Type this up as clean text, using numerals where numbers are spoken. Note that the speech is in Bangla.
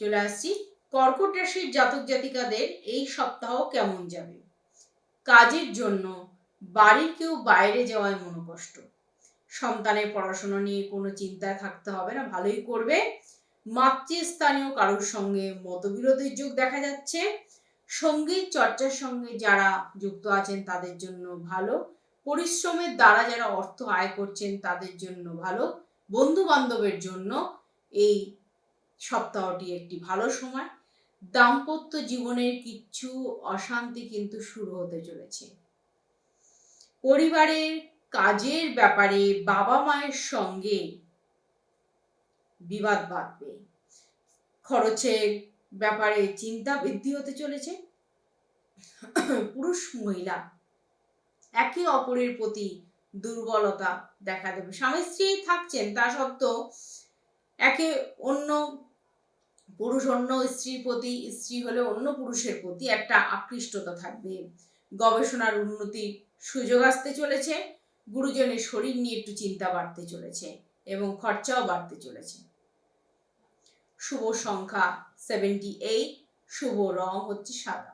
চলে আসছি কর্কট রাশির জাতক জাতিকাদের এই সপ্তাহ কেমন যাবে। কাজের জন্য বাড়ির কেউ বাইরে যাওয়ায় মনোকষ্ট, সন্তানের পড়াশোনা নিয়ে কোনো চিন্তায় থাকতে হবে না, ভালোই করবে। মাতৃস্থানীয় কারোর সঙ্গে মতবিরোধের যোগ দেখা যাচ্ছে। সঙ্গীত চর্চার সঙ্গে যারা যুক্ত আছেন তাদের জন্য ভালো। পরিশ্রমের দ্বারা যারা অর্থ আয় করছেন তাদের জন্য ভালো। বন্ধু বান্ধবের জন্য এই সপ্তাহটি একটি ভালো সময়। দাম্পত্য জীবনের কিছু অশান্তি কিন্তু শুরু হতে চলেছে। পরিবারের কাজের ব্যাপারে বাবা মায়ের সঙ্গে বিবাদ বাঁধবে। খরচের ব্যাপারে চিন্তা বৃদ্ধি হতে চলেছে। পুরুষ মহিলা একে অপরের প্রতি দুর্বলতা দেখা দেবে। স্বামী স্ত্রী থাকছেন, তা সত্ত্বেও একে অন্য পুরুষ অন্য স্ত্রীর প্রতি, স্ত্রী হলে অন্য পুরুষের প্রতি একটা আকৃষ্টতা থাকবে। গবেষণার উন্নতির সুযোগ আসতে চলেছে। গুরুজনের শরীর নিয়ে একটু চিন্তা বাড়তে চলেছে এবং খরচাও বাড়তে চলেছে। শুভ সংখ্যা 78, শুভ রং হচ্ছে সাদা।